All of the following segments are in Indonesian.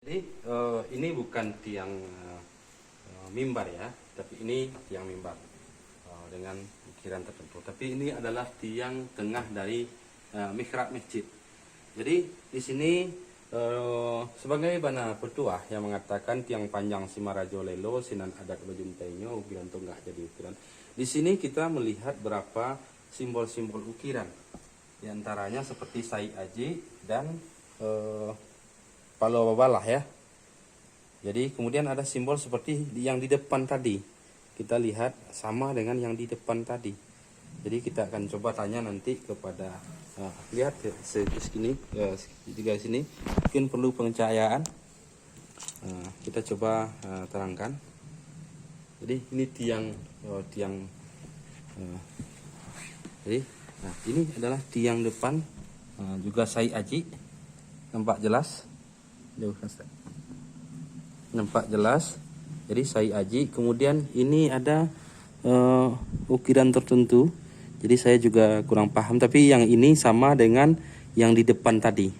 Jadi ini bukan tiang mimbar ya, tapi ini tiang mimbar dengan ukiran tertentu. Tapi ini adalah tiang tengah dari mihrab masjid. Jadi di sini sebagai bana petuah yang mengatakan tiang panjang Simarajo Lelo sinan adat bajuntainyo ukiran tunggah jadi ukiran. Di sini kita melihat berapa simbol-simbol ukiran. Di antaranya seperti Sai Aji dan Palo Babalah ya. Jadi kemudian ada simbol seperti yang di depan tadi. Kita lihat sama dengan yang di depan tadi. Jadi kita akan coba tanya nanti kepada lihat segini di garis sini mungkin perlu pencahayaan. Kita coba terangkan. Jadi ini jadi ini adalah tiang depan juga Sai Aji. Nampak jelas? Nampak jelas. Jadi Sai Aji. Kemudian ini ada ukiran tertentu. Jadi saya juga kurang paham. Tapi yang ini sama dengan yang di depan tadi.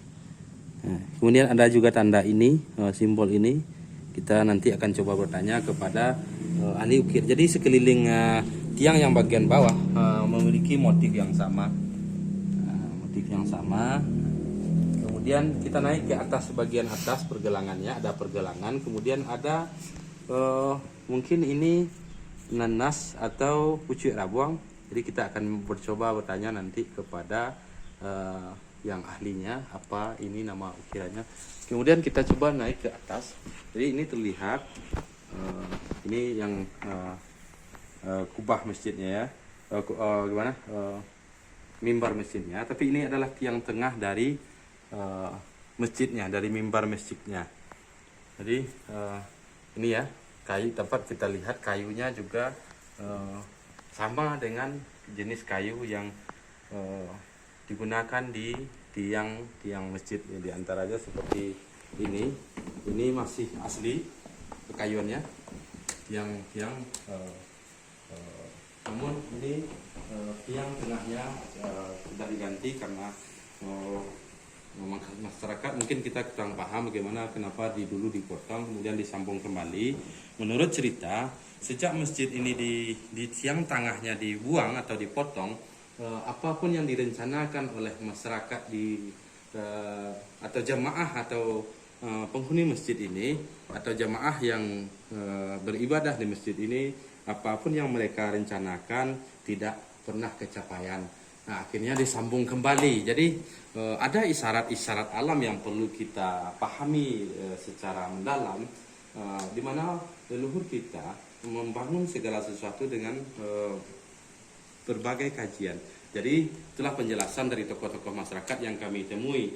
Kemudian ada juga tanda ini, simbol ini. Kita nanti akan coba bertanya kepada ahli ukir. Jadi sekeliling tiang yang bagian bawah memiliki motif yang sama. Kemudian kita naik ke atas, bagian atas pergelangannya ada pergelangan, kemudian ada mungkin ini nanas atau pucuk rabuang. Jadi kita akan mencoba bertanya nanti kepada yang ahlinya apa ini nama ukirannya. Kemudian kita coba naik ke atas. Jadi ini terlihat ini yang kubah masjidnya ya, mimbar masjidnya. Tapi ini adalah tiang tengah dari masjidnya, dari mimbar masjidnya. Jadi ini ya kayu, tempat kita lihat kayunya juga sama dengan jenis kayu yang digunakan di tiang masjid. Di antaranya seperti ini masih asli kekayuannya, tiang namun ini tiang tengahnya sudah diganti karena masyarakat mungkin kita kurang paham bagaimana kenapa dulu dipotong kemudian disambung kembali. Menurut cerita, sejak masjid ini di tiang tengahnya dibuang atau dipotong, apapun yang direncanakan oleh masyarakat atau jamaah atau penghuni masjid ini atau jamaah yang beribadah di masjid ini, apapun yang mereka rencanakan tidak pernah kecapaian. Nah, akhirnya disambung kembali. Jadi ada isyarat-isyarat alam yang perlu kita pahami secara mendalam, di mana leluhur kita membangun segala sesuatu dengan berbagai kajian. Jadi itulah penjelasan dari tokoh-tokoh masyarakat yang kami temui.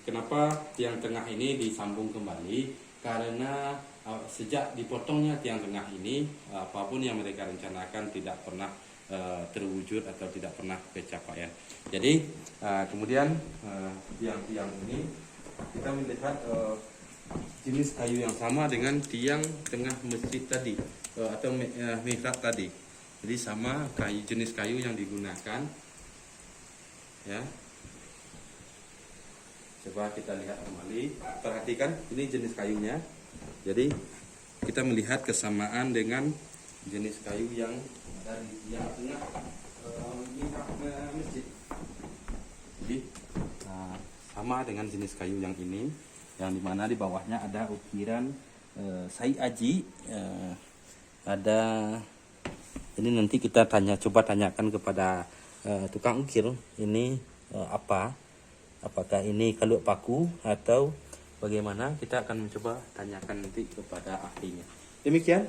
Kenapa tiang tengah ini disambung kembali? Karena sejak dipotongnya tiang tengah ini, apapun yang mereka rencanakan tidak pernah terwujud atau tidak pernah kecapaian. Jadi kemudian tiang-tiang ini kita melihat jenis kayu yang sama dengan tiang tengah masjid tadi atau mihrab tadi. Jadi sama jenis kayu yang digunakan ya. Coba kita lihat kembali, perhatikan ini jenis kayunya. Jadi kita melihat kesamaan dengan jenis kayu yang dari tiang tengah mihrab masjid. Jadi sama dengan jenis kayu yang ini, yang dimana di bawahnya ada ukiran Sai Aji. Ada ini nanti kita coba tanyakan kepada tukang ukir ini apakah ini kalut paku atau bagaimana, kita akan mencoba tanyakan nanti kepada ahlinya. Demikian,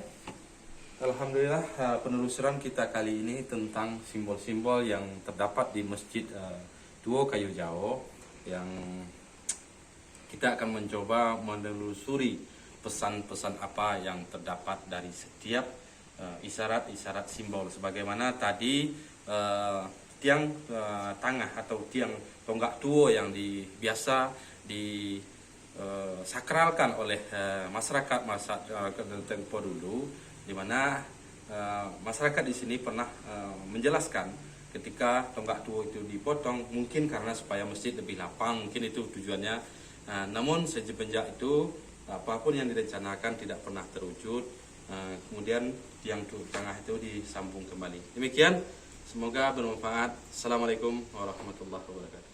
alhamdulillah penelusuran kita kali ini tentang simbol-simbol yang terdapat di Masjid Duo Kayu Jao, yang kita akan mencoba menelusuri pesan-pesan apa yang terdapat dari setiap isyarat-isyarat simbol. Sebagaimana tadi tiang tangah atau tiang tonggak tuo yang biasa disakralkan oleh masyarakat tempo dulu, di mana masyarakat di sini pernah menjelaskan ketika tonggak tuo itu dipotong mungkin karena supaya masjid lebih lapang, mungkin itu tujuannya. Namun semenjak itu apapun yang direncanakan tidak pernah terwujud. Kemudian tiang tengah itu disambung kembali. Demikian, semoga bermanfaat. Assalamualaikum warahmatullahi wabarakatuh.